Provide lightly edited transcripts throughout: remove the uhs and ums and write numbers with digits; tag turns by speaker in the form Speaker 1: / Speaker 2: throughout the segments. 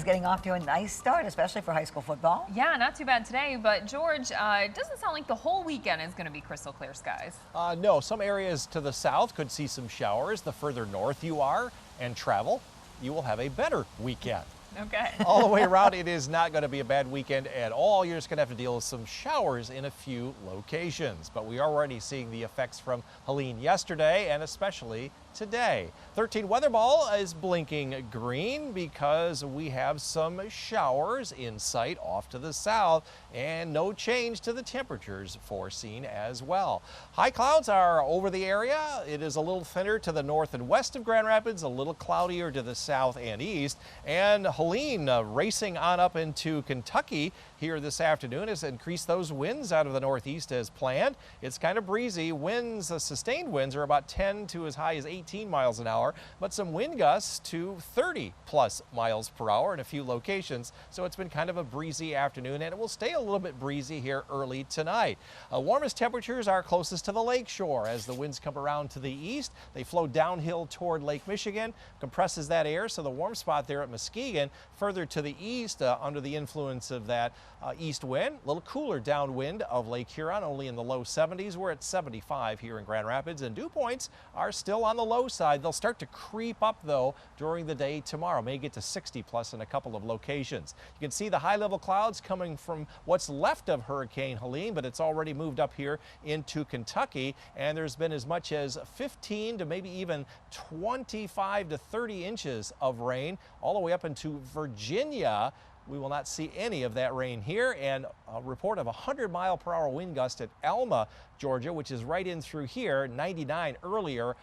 Speaker 1: It's getting off to a nice start, especially for high school football.
Speaker 2: Yeah, not too bad today, but George, it doesn't sound like the whole weekend is going to be crystal clear skies.
Speaker 3: No, some areas to the south could see some showers. The further north you are and travel, you will have a better weekend.
Speaker 2: Okay.
Speaker 3: All the way around, it is not going to be a bad weekend at all. You're just going to have to deal with some showers in a few locations. But we are already seeing the effects from Helen yesterday and especially today. 13 weather ball is blinking green because we have some showers in sight off to the south and no change to the temperatures foreseen as well. High clouds are over the area. It is a little thinner to the north and west of Grand Rapids, a little cloudier to the south and east. And Helen racing on up into Kentucky here this afternoon has increased those winds out of the northeast as planned. It's kind of breezy. Winds, sustained winds are about 10 to as high as 18 miles an hour, but some wind gusts to 30 plus miles per hour in a few locations. So it's been kind of a breezy afternoon, and it will stay a little bit breezy here early tonight. Warmest temperatures are closest to the lake shore as the winds come around to the east. They flow downhill toward Lake Michigan, compresses that air, so the warm spot there at Muskegon. Further to the east, under the influence of that east wind, a little cooler downwind of Lake Huron, only in the low 70s. We're at 75 here in Grand Rapids, and dew points are still on the low side. They'll start to creep up though during the day tomorrow. May get to 60 plus in a couple of locations. You can see the high level clouds coming from what's left of Hurricane Helene, but it's already moved up here into Kentucky, and there's been as much as 15 to maybe even 25 to 30 inches of rain all the way up into Virginia. We will not see any of that rain here, and a report of 100-mile-per-hour wind gust at Alma, Georgia, which is right in through here, 99 earlier.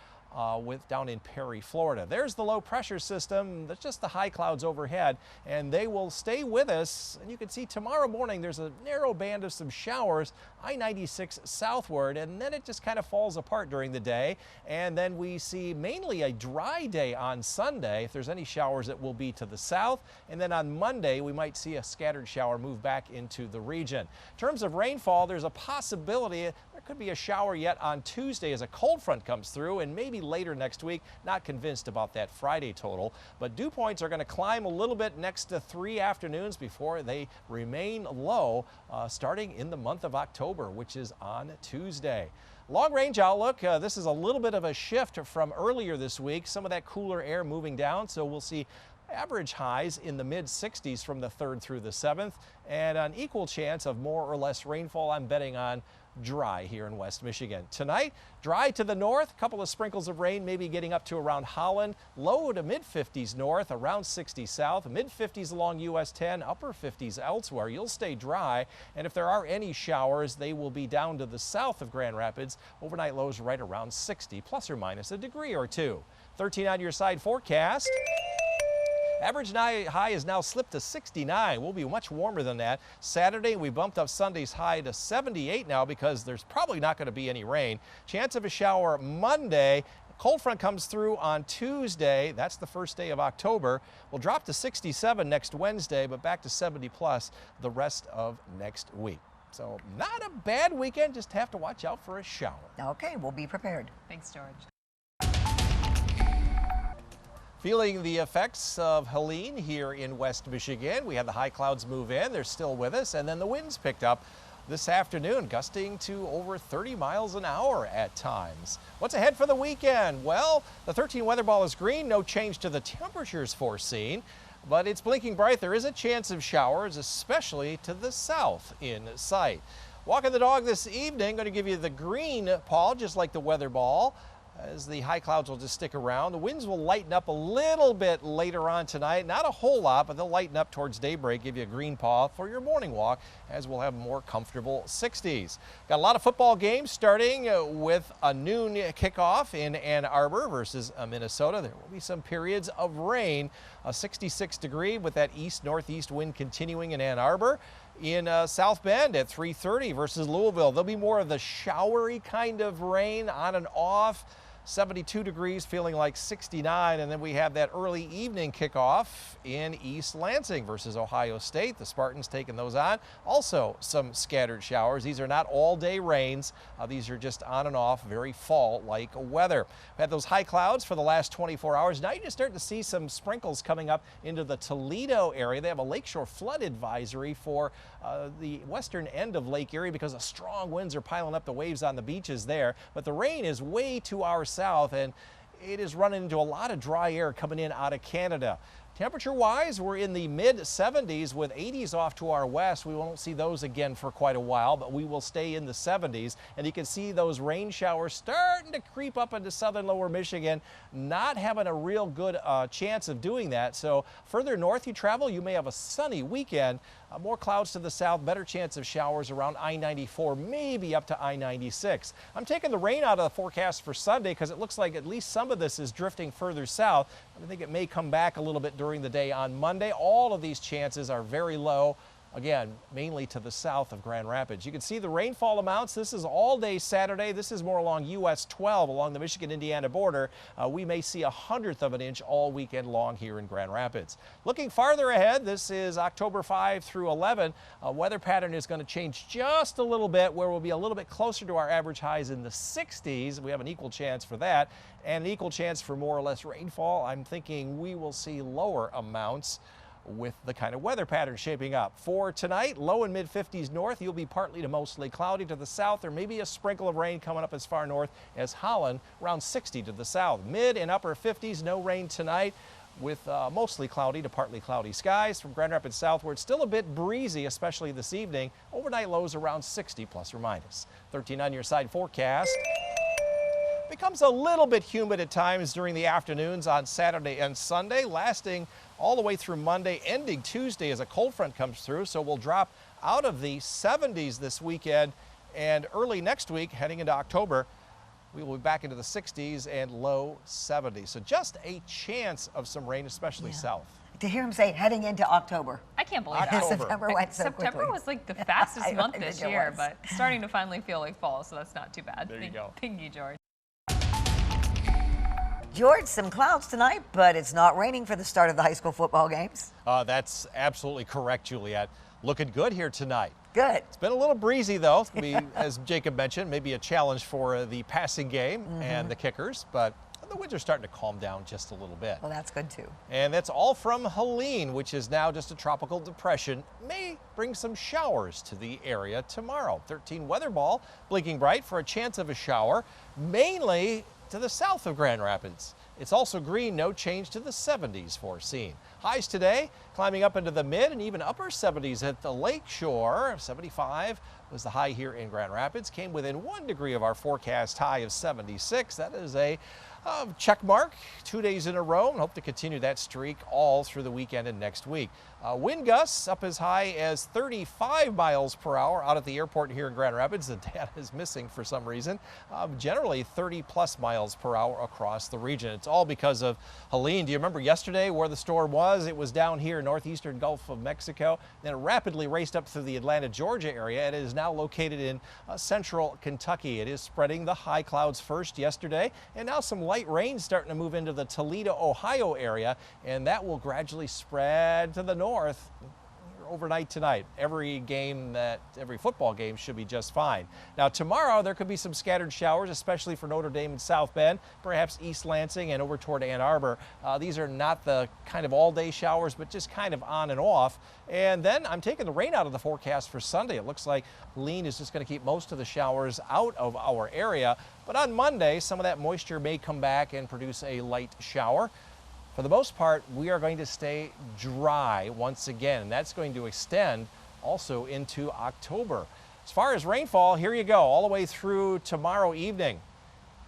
Speaker 3: Down in Perry, Florida. There's the low pressure system. That's just the high clouds overhead, and they will stay with us. And you can see tomorrow morning there's a narrow band of some showers, I-96 southward, and then it just kind of falls apart during the day. And then we see mainly a dry day on Sunday. If there's any showers, it will be to the south. And then on Monday, we might see a scattered shower move back into the region. In terms of rainfall, there's a possibility there could be a shower yet on Tuesday as a cold front comes through, and maybe later next week. Not convinced about that Friday total, but dew points are going to climb a little bit next to 3 afternoons before they remain low starting in the month of October, which is on Tuesday. Long range outlook, this is a little bit of a shift from earlier this week. Some of that cooler air moving down, so we'll see average highs in the mid-60s from the 3rd through the 7th, and an equal chance of more or less rainfall. I'm betting on dry here in West Michigan. Tonight, dry to the north, a couple of sprinkles of rain, maybe getting up to around Holland, low to mid-50s north, around 60 south, mid-50s along US 10, upper 50s elsewhere. You'll stay dry, and if there are any showers, they will be down to the south of Grand Rapids. Overnight lows right around 60, plus or minus a degree or two. 13 on your side forecast. Average high is now slipped to 69. We'll be much warmer than that. Saturday, we bumped up Sunday's high to 78 now because there's probably not going to be any rain. Chance of a shower Monday. Cold front comes through on Tuesday. That's the first day of October. We'll drop to 67 next Wednesday, but back to 70 plus the rest of next week. So not a bad weekend, just have to watch out for a shower.
Speaker 1: Okay, we'll be prepared.
Speaker 2: Thanks, George.
Speaker 3: Feeling the effects of Helene here in West Michigan. We had the high clouds move in. They're still with us. And then the winds picked up this afternoon, gusting to over 30 miles an hour at times. What's ahead for the weekend? Well, the 13 weather ball is green. No change to the temperatures foreseen, but it's blinking bright. There is a chance of showers, especially to the south in sight. Walking the dog this evening, going to give you the green, Paul, just like the weather ball, as the high clouds will just stick around. The winds will lighten up a little bit later on tonight. Not a whole lot, but they'll lighten up towards daybreak, give you a green paw for your morning walk, as we'll have more comfortable 60s. Got a lot of football games starting with a noon kickoff in Ann Arbor versus Minnesota. There will be some periods of rain. A 66 degree with that east-northeast wind continuing in Ann Arbor. In South Bend at 3:30 versus Louisville. There'll be more of the showery kind of rain on and off. 72 degrees, feeling like 69, and then we have that early evening kickoff in East Lansing versus Ohio State. The Spartans taking those on. Also some scattered showers. These are not all-day rains. These are just on and off, very fall-like weather. We had those high clouds for the last 24 hours. Now you're just starting to see some sprinkles coming up into the Toledo area. They have a lakeshore flood advisory for the western end of Lake Erie because the strong winds are piling up the waves on the beaches there. But the rain is way to our south, and it is running into a lot of dry air coming in out of Canada. Temperature-wise, we're in the mid-70s with 80s off to our west. We won't see those again for quite a while, but we will stay in the 70s. And you can see those rain showers starting to creep up into southern lower Michigan, not having a real good chance of doing that. So further north you travel, you may have a sunny weekend. More clouds to the south, better chance of showers around I-94, maybe up to I-96. I'm taking the rain out of the forecast for Sunday because it looks like at least some of this is drifting further south. I think it may come back a little bit during the day on Monday. All of these chances are very low. Again, mainly to the south of Grand Rapids. You can see the rainfall amounts. This is all day Saturday. This is more along US 12 along the Michigan-Indiana border. We may see 1/100 of an inch all weekend long here in Grand Rapids. Looking farther ahead, this is October 5 through 11. Weather pattern is going to change just a little bit, where we'll be a little bit closer to our average highs in the 60s. We have an equal chance for that, and an equal chance for more or less rainfall. I'm thinking we will see lower amounts with the kind of weather pattern shaping up. For tonight, low and mid-50s north. You'll be partly to mostly cloudy to the south. There may be a sprinkle of rain coming up as far north as Helen, around 60 to the south. Mid and upper 50s, no rain tonight, with mostly cloudy to partly cloudy skies. From Grand Rapids southward, still a bit breezy, especially this evening. Overnight lows around 60 plus or minus. 13 on your side forecast. Becomes a little bit humid at times during the afternoons on Saturday and Sunday, lasting all the way through Monday, ending Tuesday as a cold front comes through. So we'll drop out of the 70s this weekend, and early next week, heading into October, we will be back into the 60s and low 70s. So just a chance of some rain, especially south.
Speaker 1: To hear him say heading into October.
Speaker 2: I can't believe that.
Speaker 3: October.
Speaker 1: September went so quickly.
Speaker 2: September was like the fastest month
Speaker 1: I
Speaker 2: this
Speaker 1: think it
Speaker 2: year,
Speaker 1: was.
Speaker 2: but starting to finally feel like fall, so that's not too bad.
Speaker 3: There you go.
Speaker 2: Thank you, George.
Speaker 1: George, some clouds tonight, but it's not raining for the start of the high school football games.
Speaker 3: That's absolutely correct, Juliet. Looking good here tonight.
Speaker 1: Good.
Speaker 3: It's been a little breezy, though. It's going to be, as Jacob mentioned, maybe a challenge for the passing game and the kickers, but the winds are starting to calm down just a little bit.
Speaker 1: Well, that's good, too.
Speaker 3: And that's all from Helen, which is now just a tropical depression. May bring some showers to the area tomorrow. 13 weather ball, blinking bright for a chance of a shower, mainly to the south of Grand Rapids. It's also green, no change to the 70s foreseen. Highs today climbing up into the mid and even upper 70s at the lake shore. 75 was the high here in Grand Rapids. Came within 1 degree of our forecast high of 76. That is a check mark 2 days in a row, and hope to continue that streak all through the weekend and next week. Wind gusts up as high as 35 miles per hour out at the airport here in Grand Rapids. The data is missing for some reason. Generally 30 plus miles per hour across the region. It's all because of Helen. Do you remember yesterday where the storm was? It was down here northeastern Gulf of Mexico. Then it rapidly raced up through the Atlanta, Georgia area, and it is now located in central Kentucky. It is spreading the high clouds first yesterday, and now some light rain starting to move into the Toledo, Ohio area, and that will gradually spread to the north overnight tonight. Every football game should be just fine. Now tomorrow there could be some scattered showers, especially for Notre Dame and South Bend, perhaps East Lansing and over toward Ann Arbor. These are not the kind of all-day showers, but just kind of on and off. And then I'm taking the rain out of the forecast for Sunday. It looks like Helen is just going to keep most of the showers out of our area. But on Monday, some of that moisture may come back and produce a light shower. For the most part, we are going to stay dry once again, and that's going to extend also into October. As far as rainfall, here you go, all the way through tomorrow evening.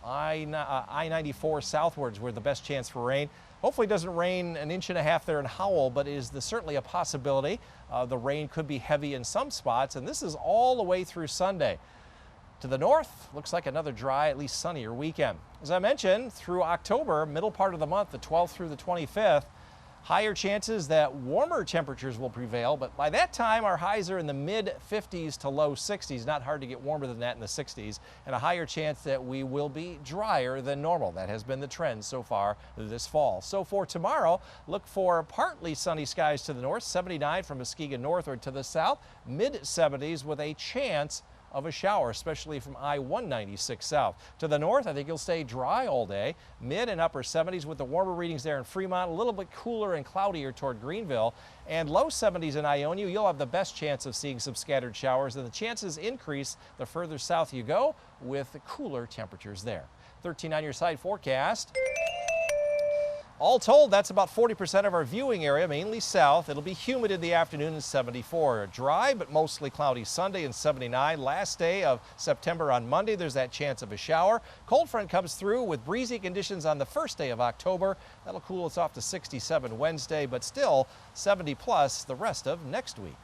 Speaker 3: I-94 southwards, where the best chance for rain. Hopefully it doesn't rain 1.5 inches there in Howell, but it is certainly a possibility. The rain could be heavy in some spots, and this is all the way through Sunday. To the north, looks like another dry, at least sunnier weekend. As I mentioned, through October, middle part of the month, the 12th through the 25th, Higher chances that warmer temperatures will prevail, but by that time our highs are in the mid 50s to low 60s. Not hard to get warmer than that in the 60s, and a higher chance that we will be drier than normal. That has been the trend so far this fall. So for tomorrow, look for partly sunny skies to the north, 79 from Muskegon northward to the south, mid 70s with a chance of a shower, especially from I-196 south. To the north, I think you'll stay dry all day. Mid and upper 70s with the warmer readings there in Fremont, a little bit cooler and cloudier toward Greenville, and low 70s in Ionia. You'll have the best chance of seeing some scattered showers, and the chances increase the further south you go with cooler temperatures there. 13 on your side forecast. All told, that's about 40% of our viewing area, mainly south. It'll be humid in the afternoon and 74. Dry, but mostly cloudy Sunday and 79. Last day of September on Monday, there's that chance of a shower. Cold front comes through with breezy conditions on the first day of October. That'll cool us off to 67 Wednesday, but still 70 plus the rest of next week.